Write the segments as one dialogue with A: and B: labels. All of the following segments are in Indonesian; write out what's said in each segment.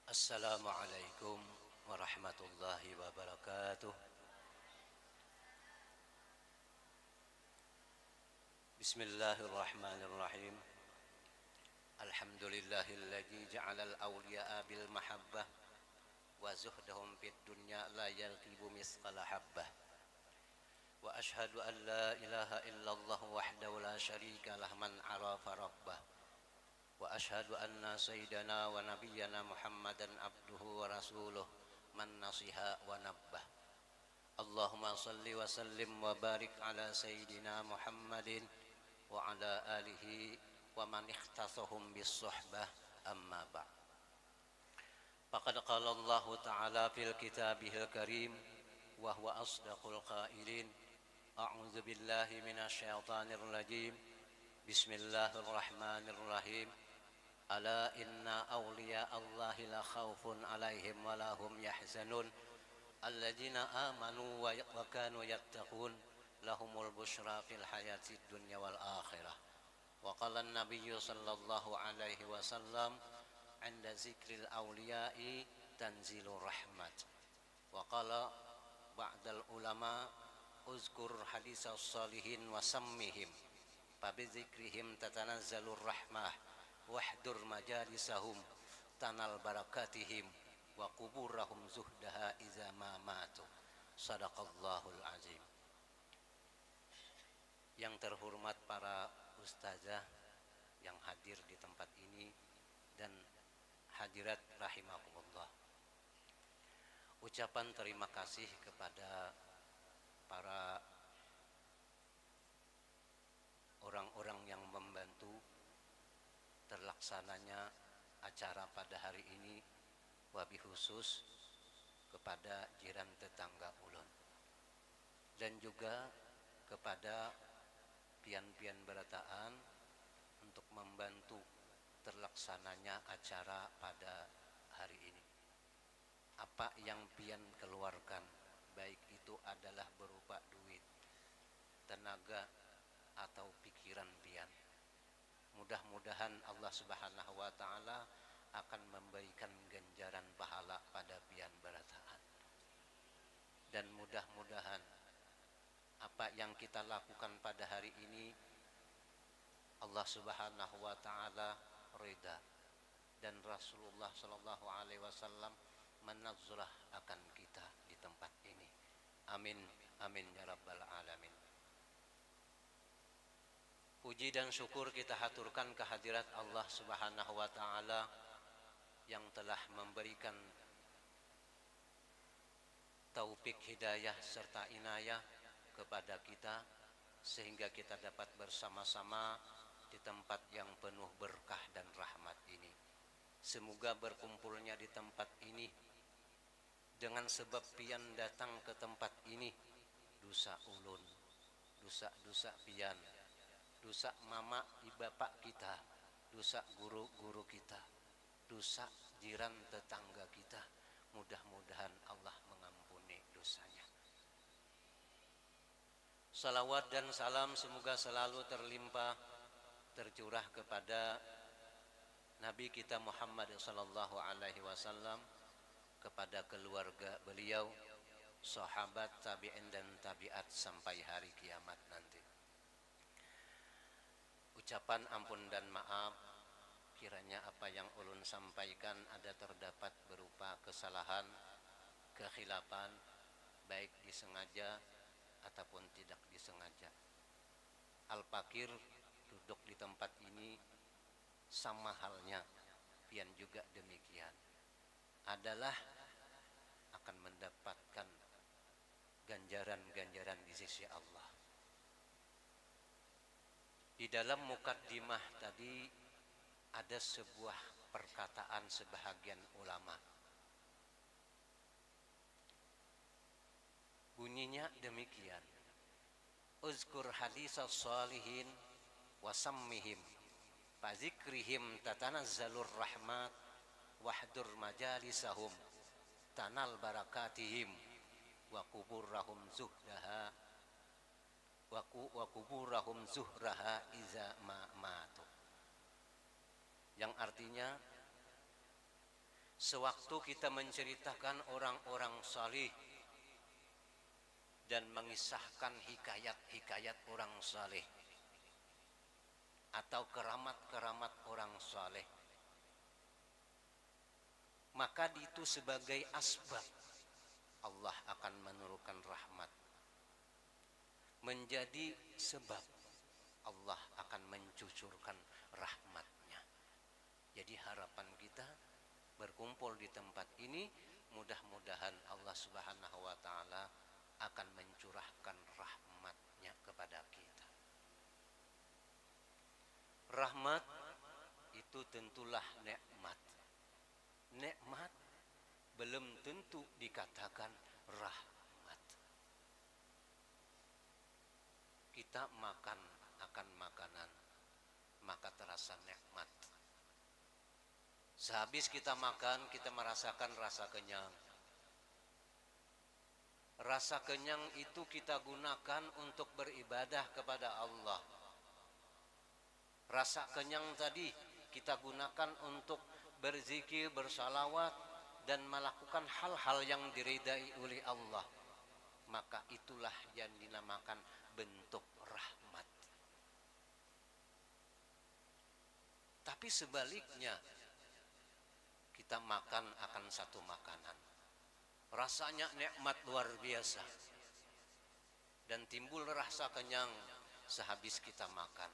A: Assalamualaikum warahmatullahi wabarakatuh. Bismillahirrahmanirrahim. Alhamdulillahilladzi ja'alal awliya'a bil mahabbah wa zuhdahum fid dunya la yalqibu misqala habbah. Wa ashhadu an la ilaha illallah wahdahu la syarika lah man arafa rabbah. Wa ashhadu anna sayyidana wa nabiyyana Muhammadan abduhu wa rasuluh man nasiha wa nabbah. Allahumma salli wa sallim wa barik ala sayyidina Muhammadin wa ala alihi wa man ikhtasahum bis suhbah amma ba'd. Faqad qala Allah ta'ala fil kitabihil karim wa huwa asdaqul qailin. A'udzu billahi minasy syaithanir rajim. Bismillahirrahmanirrahim. Ala inna awliya Allahi la khawfun alaihim wa lahum yahzanun alladzina amanu wa kanu yattaqun lahumul busyra fil hayatid dunya wal akhirah. Wa qala an-nabiyyu sallallahu alaihi wasallam 'inda zikril awliya'i tanzilur rahmat. Wa qala ba'dal ulama uzkur hadisas salihin wa sammihim fa bi zikrihim tatanazzalur rahmah wahdur majalisahum tanal barakatihim wa kuburahum zuhdaha iza ma matu. Sadaqallahul azim. Yang terhormat para ustazah yang hadir di tempat ini dan hadirat rahimakumullah. Ucapan terima kasih kepada para orang-orang yang membantu terlaksananya acara pada hari ini, wabil khusus kepada jiran tetangga ulun dan juga kepada pian-pian berataan untuk membantu terlaksananya acara pada hari ini. Apa yang pian keluarkan, baik itu adalah berupa duit, tenaga atau pikiran pian, mudah-mudahan Allah Subhanahu wa ta'ala akan memberikan ganjaran pahala pada pian berataan. Dan mudah-mudahan apa yang kita lakukan pada hari ini Allah Subhanahu wa ta'ala ridha dan Rasulullah sallallahu alaihi wasallam menazzurah akan kita di tempat ini. Amin amin ya rabbal alamin. Puji dan syukur kita haturkan kehadirat Allah Subhanahu wa ta'ala yang telah memberikan taufik hidayah serta inayah kepada kita sehingga kita dapat bersama-sama di tempat yang penuh berkah dan rahmat ini. Semoga berkumpulnya di tempat ini dengan sebab pian datang ke tempat ini, dosa ulun, dosa-dosa pian, dosa mama bapak kita, dosa guru-guru kita, dosa jiran tetangga kita, mudah-mudahan Allah mengampuni dosanya. Salawat dan salam semoga selalu terlimpah tercurah kepada Nabi kita Muhammad sallallahu alaihi wasallam, kepada keluarga beliau, sahabat, tabi'in dan tabi'at sampai hari kiamat nanti. Ucapan ampun dan maaf kiranya apa yang ulun sampaikan ada terdapat berupa kesalahan, kekhilafan, baik disengaja ataupun tidak disengaja. Al-Fakir duduk di tempat ini sama halnya pian juga demikian, adalah akan mendapatkan ganjaran-ganjaran di sisi Allah. Di dalam mukaddimah tadi ada sebuah perkataan sebahagian ulama. Bunyinya demikian. Uzkur hadisas salihin wasammihim fazikrihim tatanazzalur rahmat wahdur majalisahum tanal barakatihim wa kuburrahum zuhdaha wa kuburahum zuhraha iza ma matu. Yang artinya Sewaktu kita menceritakan orang-orang salih dan mengisahkan hikayat-hikayat orang saleh atau keramat-keramat orang saleh, maka itu sebagai asbab Allah akan menurunkan rahmat, menjadi sebab Allah akan mencucurkan rahmatnya. Jadi harapan kita berkumpul di tempat ini, mudah-mudahan Allah Subhanahu wa ta'ala akan mencurahkan rahmatnya kepada kita. Rahmat itu tentulah nikmat. Nikmat belum tentu dikatakan rahmat. Kita makan akan makanan, maka terasa nikmat. Sehabis kita makan, kita merasakan rasa kenyang. Rasa kenyang itu kita gunakan untuk beribadah kepada Allah. Rasa kenyang tadi kita gunakan untuk berzikir, bersalawat, dan melakukan hal-hal yang diridai oleh Allah. Maka itulah yang dinamakan bentuk rahmat. Tapi sebaliknya, kita makan akan satu makanan, rasanya nikmat luar biasa, dan timbul rasa kenyang sehabis kita makan.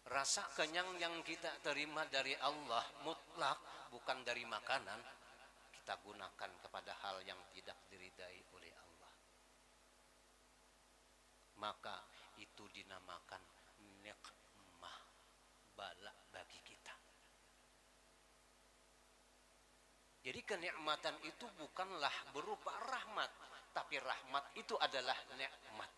A: Rasa kenyang yang kita terima dari Allah mutlak, bukan dari makanan, kita gunakan kepada hal yang tidak diridai oleh Allah. Maka itu dinamakan nikmah, bala bagi kita. Jadi kenikmatan itu bukanlah berupa rahmat, tapi rahmat itu adalah nikmat.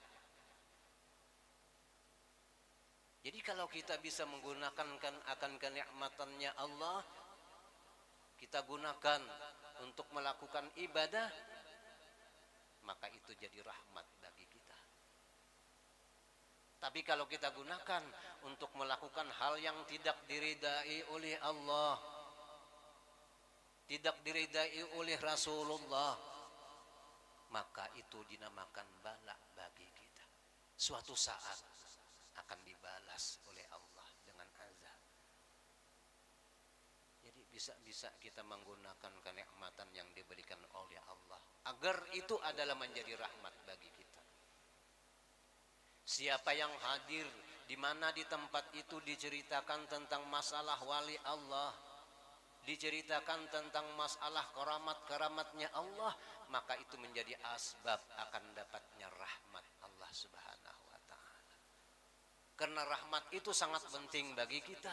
A: Jadi kalau kita bisa menggunakan akan kenikmatannya Allah, kita gunakan untuk melakukan ibadah, maka itu jadi rahmat bagi kita. Tapi kalau kita gunakan untuk melakukan hal yang tidak diridai oleh Allah, tidak diridai oleh Rasulullah, maka itu dinamakan bala bagi kita. Suatu saat akan dibalas oleh Allah dengan azab. Jadi bisa-bisa kita menggunakan kenikmatan yang diberikan oleh Allah agar itu adalah menjadi rahmat bagi kita. Siapa yang hadir di mana di tempat itu diceritakan tentang masalah wali Allah, diceritakan tentang masalah keramat-keramatnya Allah, maka itu menjadi asbab akan dapatnya rahmat Allah Subhanahu wa ta'ala. Karena rahmat itu sangat penting bagi kita,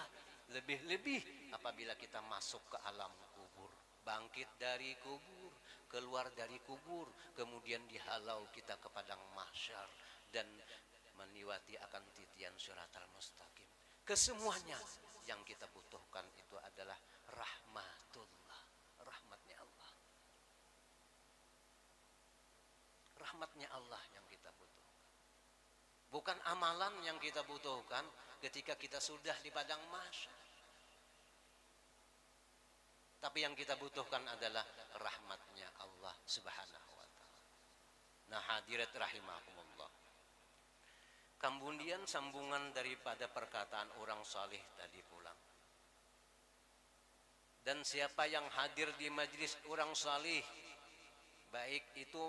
A: lebih-lebih apabila kita masuk ke alam kubur, bangkit dari kubur, keluar dari kubur, kemudian dihalau kita ke padang mahsyar dan meliwati akan titian siratal mustaqim. Kesemuanya yang kita butuhkan itu adalah rahmatullah, rahmatnya Allah. Rahmatnya Allah yang kita butuhkan. Bukan amalan yang kita butuhkan ketika kita sudah di padang mahsyar. Tapi yang kita butuhkan adalah rahmatnya Allah Subhanahu wa ta'ala. Nah, hadirat rahimakumullah. Kemudian sambungan daripada perkataan orang saleh tadi pulang. Dan siapa yang hadir di majlis orang saleh, baik itu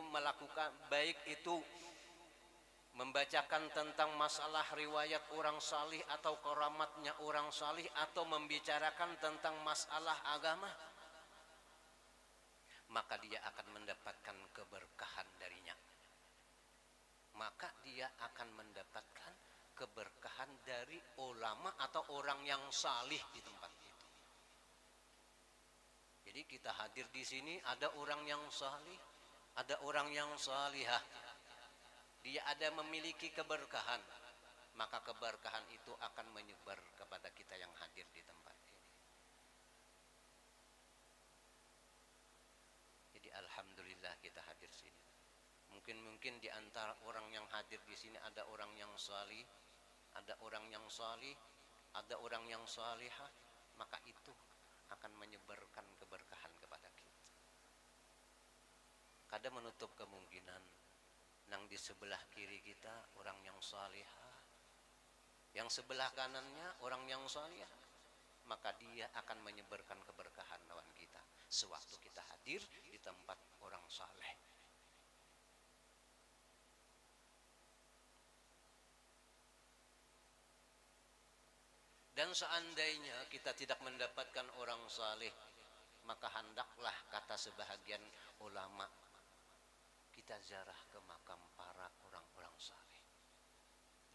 A: membacakan tentang masalah riwayat orang saleh atau keramatnya orang saleh, atau membicarakan tentang masalah agama, maka dia akan mendapatkan keberkahan darinya. Maka dia akan mendapatkan keberkahan dari ulama atau orang yang salih di tempat itu. Jadi kita hadir di sini, ada orang yang salih, ada orang yang salihah. Dia ada memiliki keberkahan, maka keberkahan itu akan menyebar kepada kita yang hadir di tempat ini. Jadi alhamdulillah kita hadir sini. Mungkin di antara orang yang hadir di sini ada orang yang salih, ada orang yang salih, ada orang yang salihah, maka itu akan menyebar kada menutup kemungkinan nang di sebelah kiri kita orang yang salihah, yang sebelah kanannya orang yang salihah, maka dia akan menyebarkan keberkahan lawan kita sewaktu kita hadir di tempat orang saleh. Dan seandainya kita tidak mendapatkan orang saleh, maka hendaklah, kata sebahagian ulama, kita ziarah ke makam para orang-orang saleh.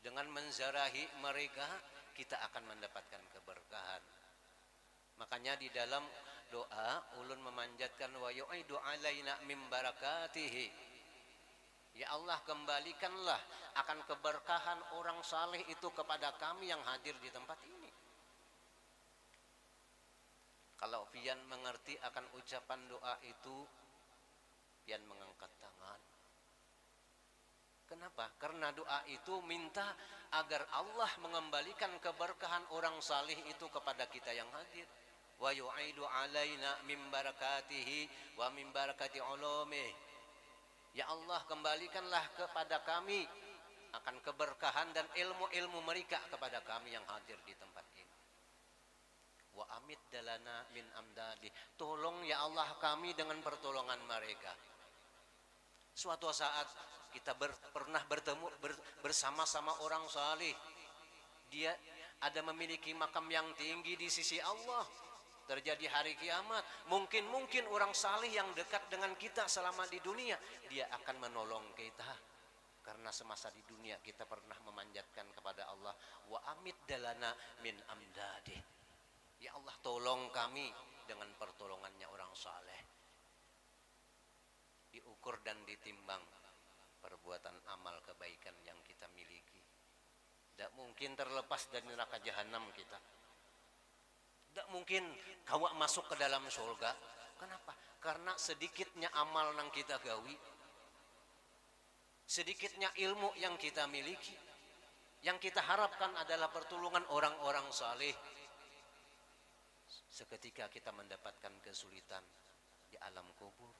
A: Dengan menzarahi mereka, kita akan mendapatkan keberkahan. Makanya di dalam doa ulun memanjatkan wa yu'idu alaina min barakatihi. Ya Allah, kembalikanlah akan keberkahan orang saleh itu kepada kami yang hadir di tempat ini. Kalau pian mengerti akan ucapan doa itu, pian mengangkat tangan. Kenapa? Karena doa itu minta agar Allah mengembalikan keberkahan orang saleh itu kepada kita yang hadir. Wa yu'idu alaina min barakatihi wa min barakati ulumih. Ya Allah, kembalikanlah kepada kami akan keberkahan dan ilmu-ilmu mereka kepada kami yang hadir di tempat ini. Wa amit dalana min amdadi. Tolong ya Allah kami dengan pertolongan mereka. Suatu saat kita pernah bertemu bersama-sama orang saleh. Dia ada memiliki makam yang tinggi di sisi Allah. Terjadi hari kiamat, mungkin orang saleh yang dekat dengan kita selama di dunia, dia akan menolong kita. Karena semasa di dunia kita pernah memanjatkan kepada Allah, wa amit dalana min amdadi. Ya Allah, tolong kami dengan pertolongannya orang saleh. Diukur dan ditimbang perbuatan amal kebaikan yang kita miliki. Tidak mungkin terlepas dari neraka jahanam kita. Tidak mungkin kawak masuk ke dalam surga. Kenapa? Karena sedikitnya amal yang kita gawi, sedikitnya ilmu yang kita miliki. Yang kita harapkan adalah pertolongan orang-orang saleh. Seketika kita mendapatkan kesulitan di alam kubur,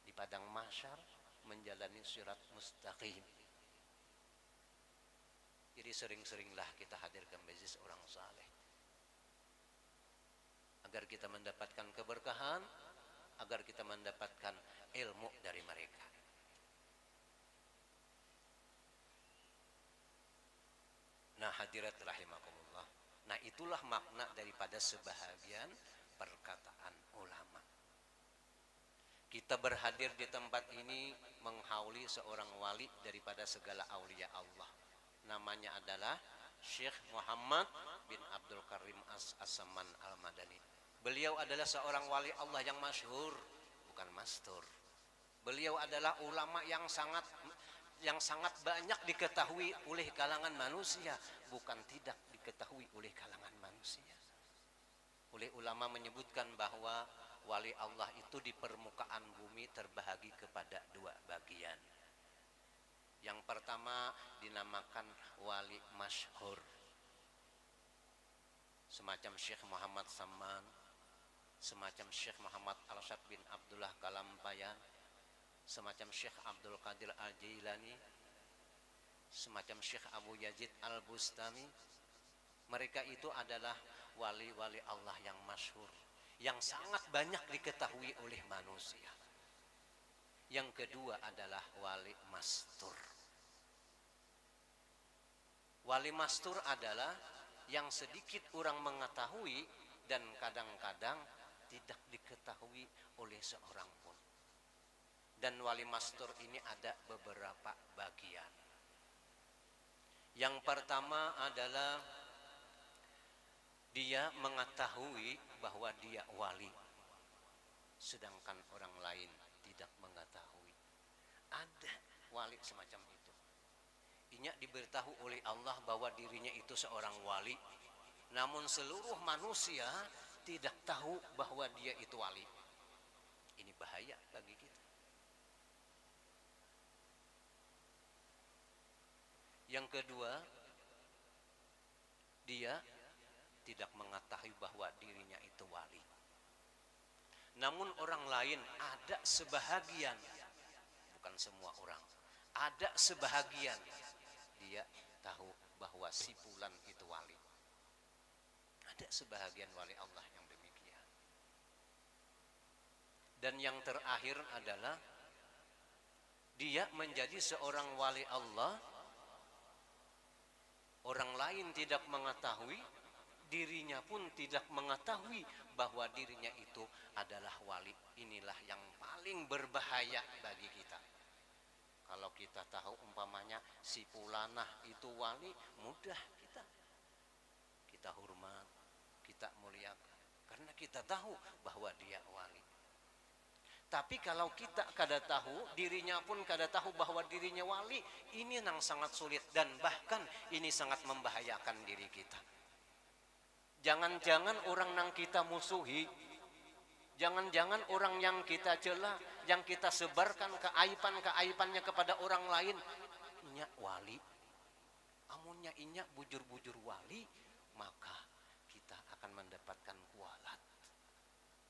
A: di padang mahsyar, menjalani sirat mustaqim. Jadi sering-seringlah kita hadir ke majlis orang saleh, agar kita mendapatkan keberkahan, agar kita mendapatkan ilmu dari mereka. Nah, hadirat rahimakumullah. Nah, itulah makna daripada sebahagian perkataan ulama. Kita berhadir di tempat ini menghauli seorang wali daripada segala aulia Allah. Namanya adalah Syekh Muhammad bin Abdul Karim As-Saman Al-Madani. Beliau adalah seorang wali Allah yang masyhur, bukan mastur. Beliau adalah ulama yang sangat banyak diketahui oleh kalangan manusia, bukan tidak diketahui oleh kalangan manusia. Oleh ulama menyebutkan bahwa wali Allah itu di permukaan bumi terbahagi kepada dua bagian. Yang pertama dinamakan wali masyhur, semacam Syekh Muhammad Saman, semacam Syekh Muhammad Al-Syad bin Abdullah Kalampayan, semacam Syekh Abdul Qadir Al-Jilani, semacam Syekh Abu Yazid Al-Bustami. Mereka itu adalah wali-wali Allah yang masyhur, yang sangat banyak diketahui oleh manusia. Yang kedua adalah wali mastur. Wali mastur adalah yang sedikit orang mengetahui dan kadang-kadang tidak diketahui oleh seorang pun. Dan wali mastur ini ada beberapa bagian. Yang pertama adalah dia mengetahui bahwa dia wali, sedangkan orang lain tidak mengetahui. Ada wali semacam itu. Inya diberitahu oleh Allah bahwa dirinya itu seorang wali, namun seluruh manusia tidak tahu bahwa dia itu wali. Ini bahaya bagi kita. Yang kedua, dia tidak mengetahui bahwa dirinya itu wali. Namun orang lain ada sebahagian bukan semua orang. Ada sebahagian dia tahu bahwa si fulan itu wali. Ada sebahagian wali Allah yang demikian. Dan yang terakhir adalah dia menjadi seorang wali Allah, orang lain tidak mengetahui, dirinya pun tidak mengetahui bahwa dirinya itu adalah wali. Inilah yang paling berbahaya bagi kita. Kalau kita tahu umpamanya si fulanah itu wali, mudah kita hormat, kita muliakan karena kita tahu bahwa dia wali. Tapi kalau kita kada tahu, dirinya pun kada tahu bahwa dirinya wali, ini yang sangat sulit dan bahkan ini sangat membahayakan diri kita. Jangan-jangan orang yang kita musuhi, jangan-jangan orang yang kita cela, yang kita sebarkan keaiban-keaibannya kepada orang lain, inya wali. Amunnya inya bujur-bujur wali, maka kita akan mendapatkan kualat.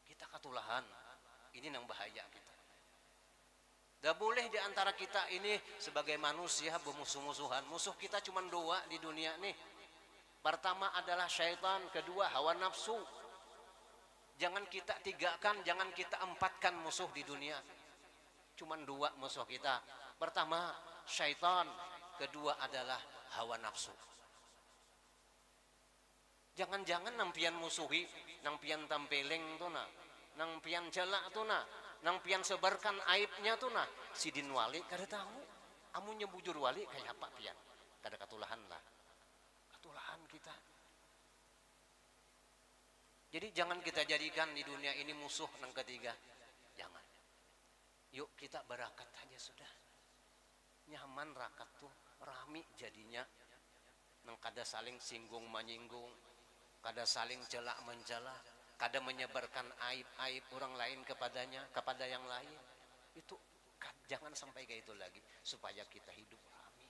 A: Kita katulahan. Ini yang bahaya kita. Tidak boleh diantara kita ini sebagai manusia bermusuh-musuhan. Musuh kita cuma dua di dunia nih. Pertama adalah syaitan, kedua hawa nafsu. Jangan kita tigakan, jangan kita empatkan musuh di dunia. Cuma dua musuh kita. Pertama syaitan, kedua adalah hawa nafsu. Jangan-jangan nampian musuhi, nampian tampeleng tuh nah. Nang pian celak tuh nah, nang pian sebarkan aibnya tuh nah, sidin wali kada tahu. Amunnya bujur wali kayak apa pian? Kada katulahan lah. Katulahan kita. Jadi jangan kita jadikan di dunia ini musuh nang ketiga. Jangan. Yuk kita berakat aja sudah. Nyaman rakat tuh, rami jadinya. Nang kada saling singgung menyinggung, kada saling celak mencela, kada menyebarkan aib-aib orang lain kepadanya, kepada yang lain. Itu jangan sampai kayak itu lagi, supaya kita hidup rami.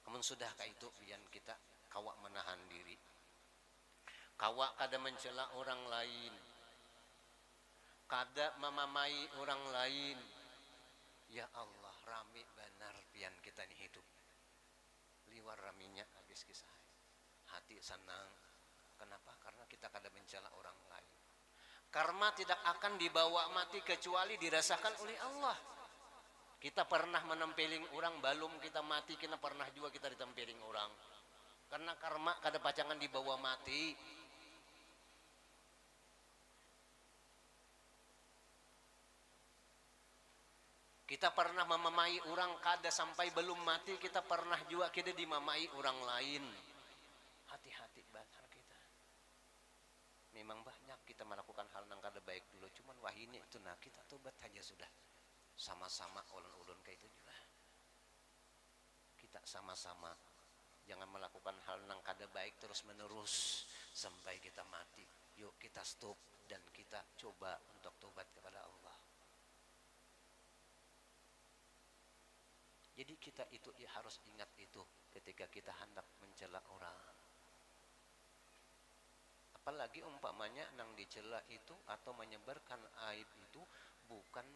A: Namun sudahkah itu biar kita kawak menahan diri, kawak kada mencela orang lain, kada memamai orang lain. Ya Allah, rami benar pian kita ini hidup. Liwar raminya habis kisah. Hati senang. Kenapa? Karena kita kada mencela orang lain. Karma tidak akan dibawa mati kecuali dirasakan oleh Allah. Kita pernah menempeling orang, balum kita mati, kita pernah juga kita ditempeling orang. Karena karma kada pacangan dibawa mati. Kita pernah memamai orang, kada sampai belum mati, kita pernah juga kita dimamai orang lain. Hati-hati benar kita. Memang banyak kita melakukan hal yang kada baik dulu, cuman wah ini itu nah kita tobat aja sudah. Sama-sama ulun-ulun kayak itu juga. Kita sama-sama jangan melakukan hal yang kada baik terus menerus sampai kita mati. Yuk kita stop dan kita coba untuk tobat kepada Allah. Jadi kita itu harus ingat itu ketika kita hendak mencela orang. Apalagi umpamanya nang dicela itu atau menyebarkan aib itu bukan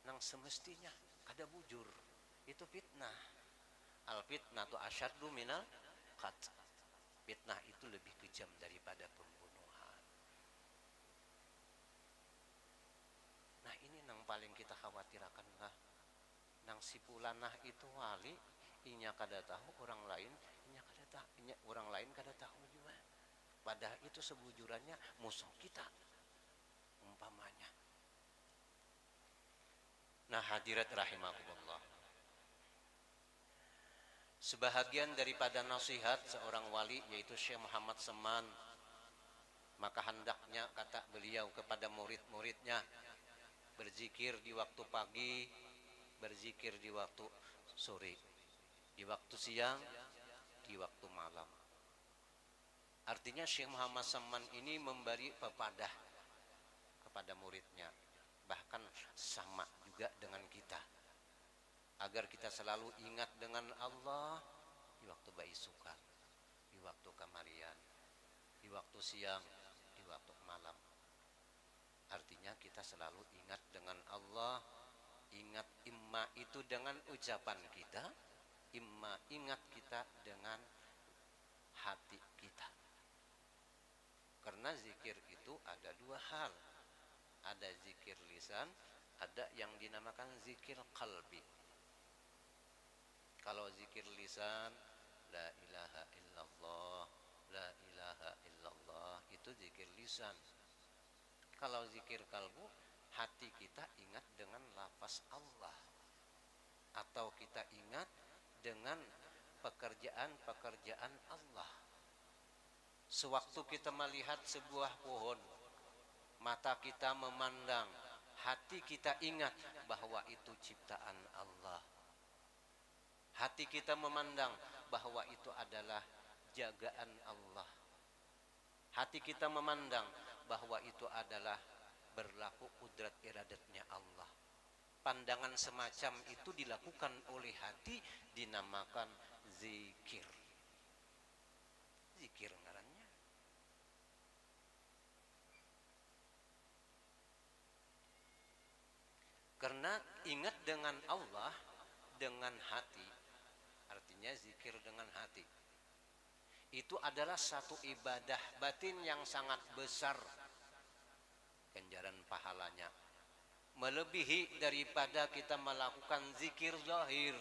A: nang semestinya, kada bujur. Itu fitnah. Al fitnah tu asyaddu minal qatl. Fitnah itu lebih kejam daripada pembunuhan. Nah ini nang paling kita khawatirkan lah. Nang si fulanah itu wali, inya kada tahu, orang lain inya kada tahu, inya orang lain kada tahu juga. Padahal itu sebujurannya musuh kita umpamanya. Nah hadirat rahimakumullah, sebahagian daripada nasihat seorang wali yaitu Syekh Muhammad Seman, maka hendaknya kata beliau kepada murid-muridnya berzikir di waktu pagi, berzikir di waktu sore, di waktu siang, di waktu malam. Artinya Syekh Muhammad Seman ini memberi pepadah kepada muridnya, bahkan sama juga dengan kita, agar kita selalu ingat dengan Allah di waktu baisukan, di waktu kamarian, di waktu siang, di waktu malam. Artinya kita selalu ingat dengan Allah imma itu dengan ucapan kita, imma ingat kita dengan hati kita. Karena zikir itu ada dua hal. Ada zikir lisan, ada yang dinamakan zikir qalbi. Kalau zikir lisan, la ilaha illallah, la ilaha illallah, itu zikir lisan. Kalau zikir kalbu, hati kita ingat dengan lafaz Allah, atau kita ingat dengan pekerjaan-pekerjaan Allah. Sewaktu kita melihat sebuah pohon, mata kita memandang, hati kita ingat bahwa itu ciptaan Allah. Hati kita memandang bahwa itu adalah jagaan Allah. Hati kita memandang bahwa itu adalah berlaku kudrat iradatnya Allah. Pandangan semacam itu dilakukan oleh hati, dinamakan zikir. Zikir ngarannya. Karena ingat dengan Allah dengan hati, artinya zikir dengan hati, itu adalah satu ibadah batin yang sangat besar ganjaran pahalanya, melebihi daripada kita melakukan zikir zahir.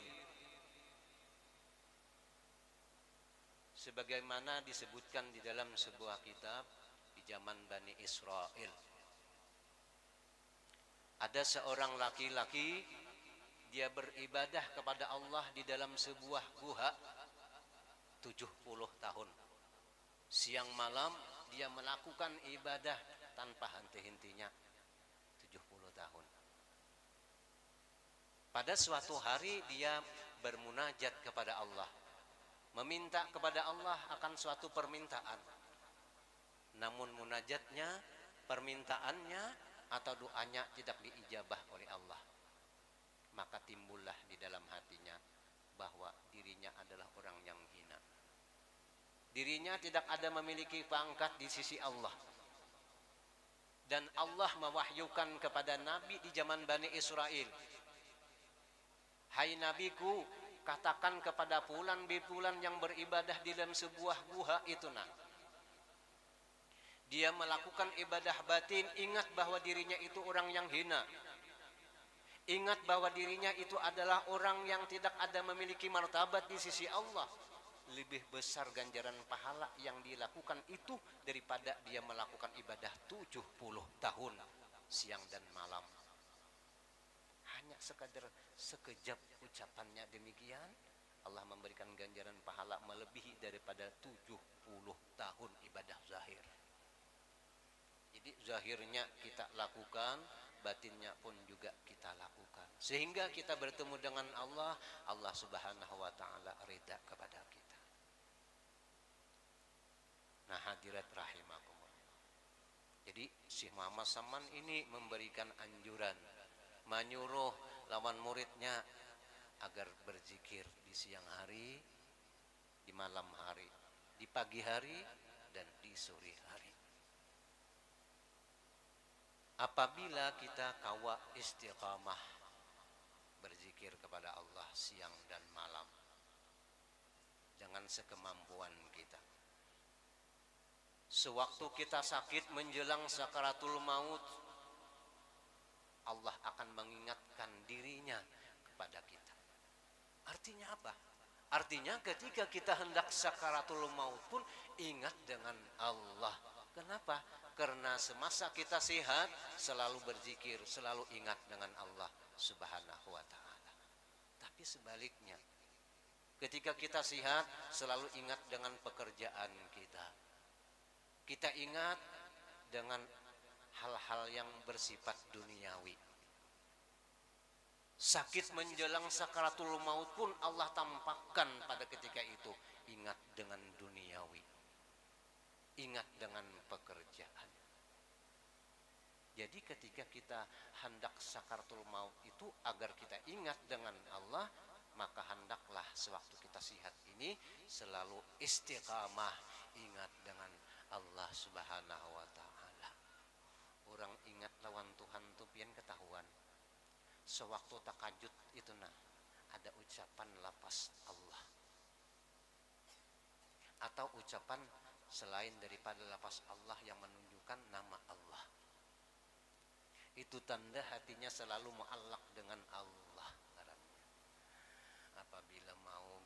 A: Sebagaimana disebutkan di dalam sebuah kitab di zaman Bani Israel, ada seorang laki-laki, dia beribadah kepada Allah di dalam sebuah gua 70 tahun. Siang malam dia melakukan ibadah tanpa henti-hentinya 70 tahun. Pada suatu hari dia bermunajat kepada Allah, meminta kepada Allah akan suatu permintaan. Namun munajatnya, permintaannya atau doanya tidak diijabah oleh Allah. Maka timbullah di dalam hatinya bahwa dirinya adalah orang yang hina. Dirinya tidak ada memiliki pangkat di sisi Allah. Dan Allah mewahyukan kepada Nabi di zaman Bani Israel, hai Nabiku, katakan kepada fulan bifulan yang beribadah di dalam sebuah gua itu nak, dia melakukan ibadah batin, ingat bahwa dirinya itu orang yang hina. Ingat bahwa dirinya itu adalah orang yang tidak ada memiliki martabat di sisi Allah. Lebih besar ganjaran pahala yang dilakukan itu daripada dia melakukan ibadah 70 tahun siang dan malam. Hanya sekejap ucapannya demikian, Allah memberikan ganjaran pahala melebihi daripada 70 tahun ibadah zahir. Jadi zahirnya kita lakukan, batinnya pun juga kita lakukan. Sehingga kita bertemu dengan Allah, Allah Subhanahu wa taala ridha kepada kita. Nah, hadirat rahimakumullah. Jadi Syekh Muhammad Saman ini memberikan anjuran, menyuruh lawan muridnya agar berzikir di siang hari, di malam hari, di pagi hari, dan di sore hari. Apabila kita kawa istiqamah berzikir kepada Allah siang dan malam dengan sekemampuan kita, sewaktu kita sakit menjelang sakaratul maut, Allah akan mengingatkan dirinya kepada kita. Artinya apa? Artinya ketika kita hendak sakaratul maut pun ingat dengan Allah. Kenapa? Karena semasa kita sehat selalu berzikir, selalu ingat dengan Allah Subhanahu wa taala. Tapi sebaliknya, ketika kita sehat selalu ingat dengan pekerjaan kita. Kita ingat dengan hal-hal yang bersifat duniawi. Sakit menjelang sakaratul maut pun Allah tampakkan pada ketika itu, ingat dengan duniawi. Ingat dengan pekerjaan. Jadi ketika kita hendak sakaratul maut itu agar kita ingat dengan Allah, maka hendaklah sewaktu kita sehat ini selalu istiqamah ingat dengan Allah Subhanahu wa taala. Orang ingat lawan Tuhan itu pian ketahuan. sewaktu takajud itu nah ada ucapan lafaz Allah atau ucapan selain daripada lafaz Allah yang menunjukkan nama Allah, itu tanda hatinya selalu muallaq dengan Allah. Apabila mau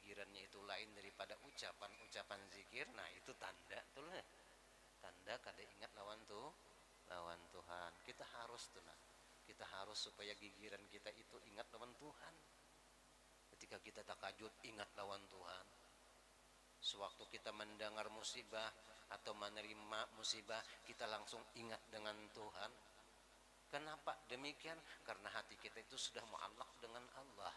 A: gigirannya itu lain daripada ucapan zikir, nah itu tanda tuh lah, tanda kada ingat lawan Tuhan. Kita harus tuh nah, kita harus supaya gigiran kita itu ingat lawan Tuhan. Ketika kita takajud ingat lawan Tuhan. Sewaktu kita mendengar musibah atau menerima musibah, kita langsung ingat dengan Tuhan. Kenapa demikian? Karena hati kita itu sudah muallaq dengan Allah.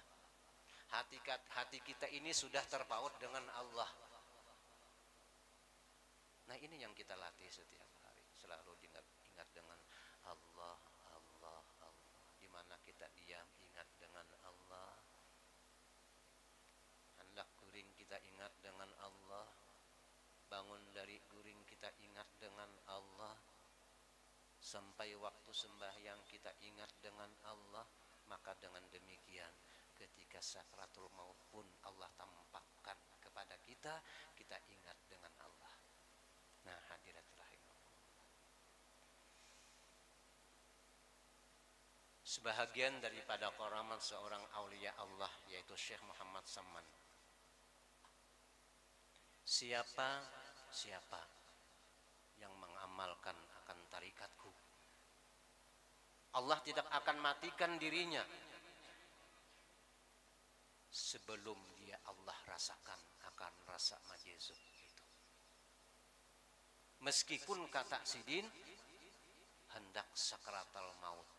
A: Hati kita ini sudah terpaut dengan Allah. Nah ini yang kita latih setiap hari, selalu ingat dengan Allah, Allah, Allah. Di mana kita diam, ingat dengan Allah. Hendak guring kita ingat dengan Allah. Bangun dari guring kita ingat dengan Allah. Sampai waktu sembahyang kita ingat dengan Allah. Maka dengan demikian ketika sakratul maut pun Allah tampakkan kepada kita, kita ingat dengan Allah. Nah hadirat rahimahullah, sebahagian daripada karamat seorang aulia Allah yaitu Syekh Muhammad Saman. Siapa yang mengamalkan akan tarikatku, Allah tidak akan matikan dirinya sebelum dia Allah rasakan akan rasa majezub itu. Meskipun kata sidin hendak sakratal maut,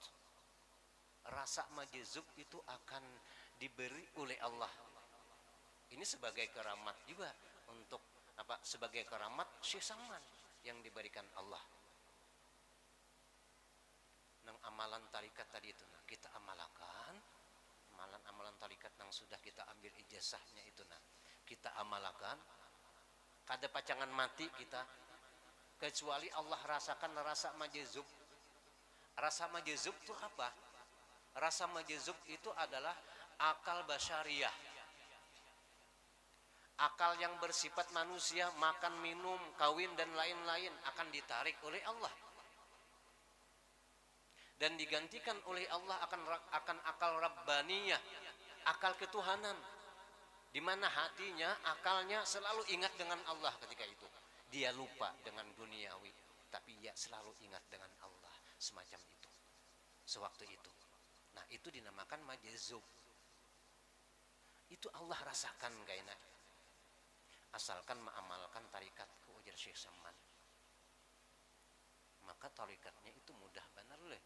A: rasa majezub itu akan diberi oleh Allah. Ini sebagai keramat juga untuk apa? Sebagai keramat Syekh Saman yang diberikan Allah. Nang amalan tarikat tadi itu nah, kita amalakan amalan tarikat yang sudah kita ambil ijazahnya itu nah, kita amalakan. Kada pacangan mati kita kecuali Allah rasakan rasa majezub. Rasa majezub itu apa? Rasa majezub itu adalah akal basyariah, akal yang bersifat manusia, makan, minum, kawin dan lain-lain akan ditarik oleh Allah dan digantikan oleh Allah akan akal rabbaniyah, akal ketuhanan, di mana hatinya, akalnya selalu ingat dengan Allah. Ketika itu dia lupa dengan duniawi, tapi dia selalu ingat dengan Allah, semacam itu sewaktu itu. Nah itu dinamakan majezub. Itu Allah rasakan kayaknya asalkan mengamalkan tarikatku, ujar Syekh Saman. Maka tarikatnya itu mudah benar leh.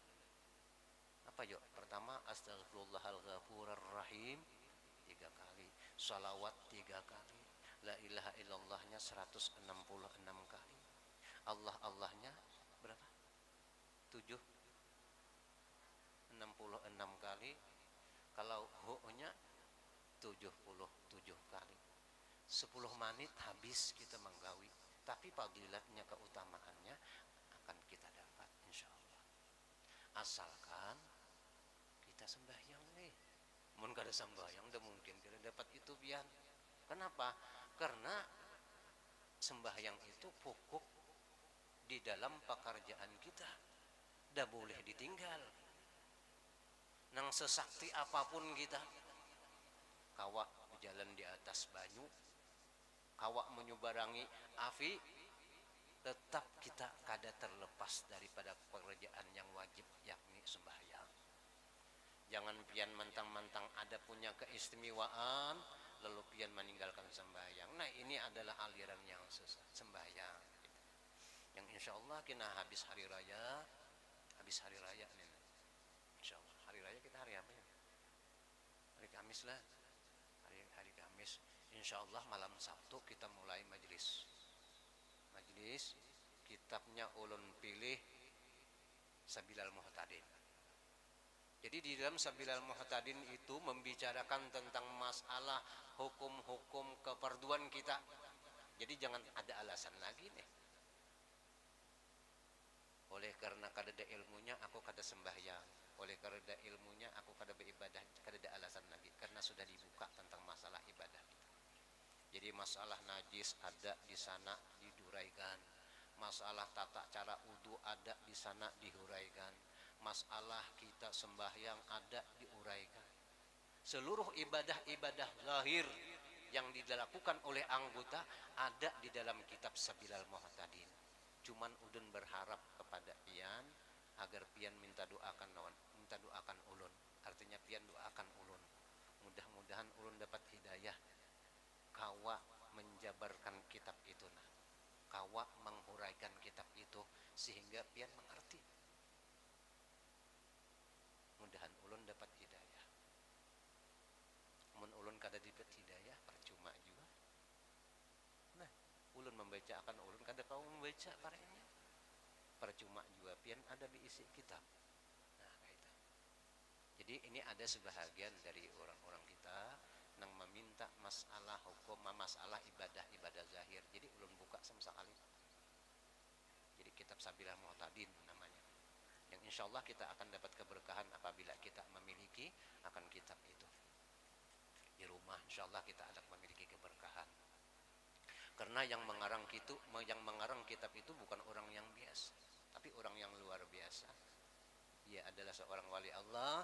A: Apa yuk? Pertama astaghfirullahal ghafurur rahim 3 kali, salawat 3 kali, la ilaha illallahnya 166 kali, Allahnya berapa? 66 kali, kalau hu-nya 77 kali. 10 menit habis kita menggawi, tapi fadilatnya, keutamaannya akan kita dapat insyaallah. Asalkan kita sembahyang nih. Mun kada sembahyang udah mungkin kita dapat itu pian. Kenapa? Karena sembahyang itu pokok di dalam pekerjaan kita. Dah boleh ditinggal. Nang sesakti apapun kita, kawak berjalan di atas banyu, kawak menyubarangi api, tetap kita kada terlepas daripada pekerjaan yang wajib, yakni sembahyang. Jangan pian mentang-mentang ada punya keistimewaan lalu pian meninggalkan sembahyang. Nah ini adalah aliran yang sesat, sembahyang yang insya Allah kita habis hari raya nih. Insya Allah hari raya kita hari apa ya? Hari Kamis lah, hari Kamis. Insya Allah malam Sabtu kita mulai majelis kitabnya ulun pilih Sabilal Muhtadin. Jadi di dalam Sabilal Muhtadin itu membicarakan tentang masalah hukum-hukum keperduan kita. Jadi jangan ada alasan lagi nih, oleh karena kada ada ilmunya aku kada sembahyang, oleh karena ilmunya aku kada beribadah, kada ada alasan lagi karena sudah dibuka tentang masalah ibadah kita. Jadi masalah najis ada di sana diduraikan, masalah tata cara wudu ada di sana dihuraikan, masalah kita sembahyang ada diuraikan. Seluruh ibadah-ibadah lahir yang dilakukan oleh anggota ada di dalam kitab Sabilal Muhtadin. Cuman udun berharap kepada pian agar pian minta doakan lawan, minta doakan ulun. Artinya pian doakan ulun. Mudah-mudahan ulun dapat hidayah kawa menjabarkan kitab itu nah. Kawa menghuraikan kitab itu sehingga pian mengerti. Mudahan ulun dapat hidayah. Mun ulun kada dapat hidayah percuma juga. Nah, ulun membaca akan ulun kada kau membaca parenya. Percuma juga pian ada diisi kitab. Nah, kaita. Jadi ini ada sebahagian dari orang-orang kita yang meminta masalah hukum, masalah ibadah zahir. Jadi ulun buka sama sekali. Jadi kitab Sabilal Muhtadin namanya. Yang insya Allah kita akan dapat keberkahan apabila kita memiliki akan kitab itu. Di rumah insya Allah kita akan memiliki keberkahan. Karena yang mengarang kitab itu bukan orang yang biasa, tapi orang yang luar biasa. Dia adalah seorang wali Allah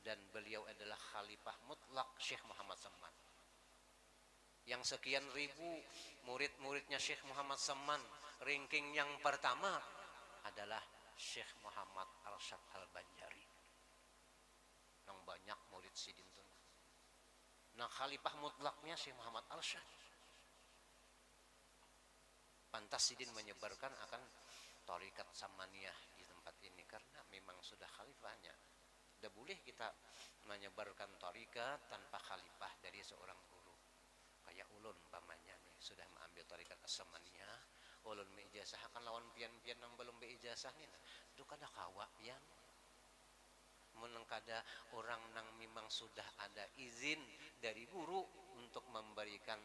A: dan beliau adalah khalifah mutlak Syekh Muhammad Saman. Yang sekian ribu murid-muridnya Syekh Muhammad Saman, ranking yang pertama adalah Syekh Muhammad Arsyad Al-Banjari. Yang banyak murid sidin tuh. Nah, khalifah mutlaknya Syekh Muhammad Arsyad. Pantas sidin menyebarkan akan tarikat Samaniyah di tempat ini karena memang sudah khalifahnya. Tidak boleh kita menyebarkan tarikat tanpa khalifah dari seorang guru. Kayak ulun umpamanya nih sudah mengambil tarikat Samaniyah, ulun meijazah akan lawan pian-pian yang belum beijazah nih. Itu kada kawa pian. Menengkada orang yang memang sudah ada izin dari guru untuk memberikan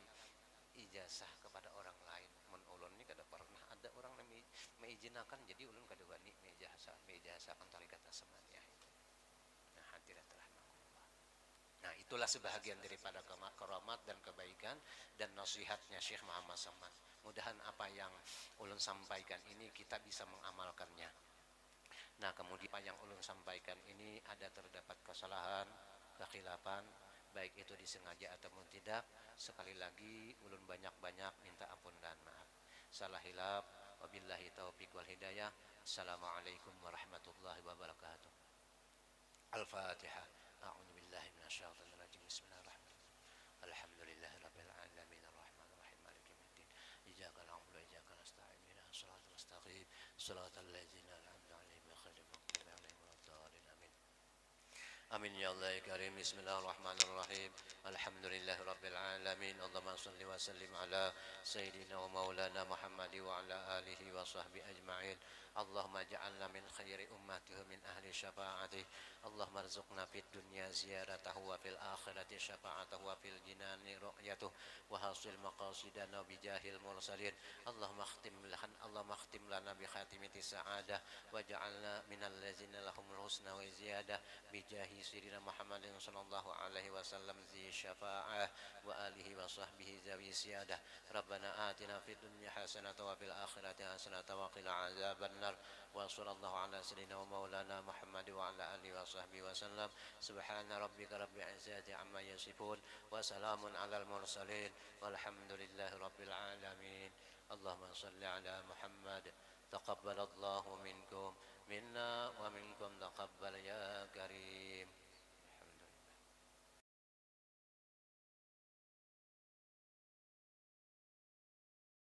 A: ijazah kepada orang lain. Mun ulun ini kada pernah ada orang yang mengizinakan, jadi ulun kada wani meijazahkan tarikat Samaniyah itu. Nah, hadirat rahmatullah. Nah, itulah sebahagian daripada keramat dan kebaikan dan nasihatnya Syekh Muhammad Saman. Mudahan apa yang ulun sampaikan ini kita bisa mengamalkannya. Nah, kemudian apa yang ulun sampaikan ini ada terdapat kesalahan, kekhilafan, baik itu disengaja ataupun tidak. Sekali lagi ulun banyak-banyak minta ampun dan maaf. Salah hilaf, wabillahi taufiq wal hidayah. Assalamualaikum warahmatullahi wabarakatuh. Al-Fatihah. A'udzu billahi minasyaitonir rajim. Bismillahirrahmanirrahim. Alhamdulillahirabbil alamin arrahmanir rahim maliki yaumiddin. Iyyaka na'budu wa iyyaka nasta'in. Ihdinas siratal mustaqim. Shiratal ladzina an'amta 'alaihim. Amin ya Allah ya Karim. Bismillahirrahmanirrahim. Alhamdulillahi Rabbil Alamin. Allahumma salli wa sallim ala Sayyidina wa maulana Muhammadi wa ala alihi wa sahbihi ajma'in. Allahumma ja'alna min khairi ummatihi min ahli syafa'atih. Allahumma arzuqna fid dunya ziyaratahu wa fil akhirati syafa'atahu wa fil jinani ru'yatuh wa hasil maqasidana bijahil mursalin. Allahumma khtim lana bi khatimati sa'adah wa ja'alna minal ladzina lahumul husna wa ziyadah bijahi Sayyidina Muhammadin sallallahu alaihi wasallam zi syafa'ah wa alihi wa sahbihi zawi siyadah. Rabbana atina fid dunya hasanatan wa fil akhirati hasanatan wa qina azaban nar. Wa sallallahu ala sayyidina wa maulana Muhammad wa ala alihi wa sahbihi wa sallam. Subhana rabbika rabbil izzati amma yasifun wa salamun alal mursalin walhamdulillahi rabbil alamin. Allahumma salli ala Muhammad. Taqabbalallahu minkum minna wa minkum taqabbal ya karim.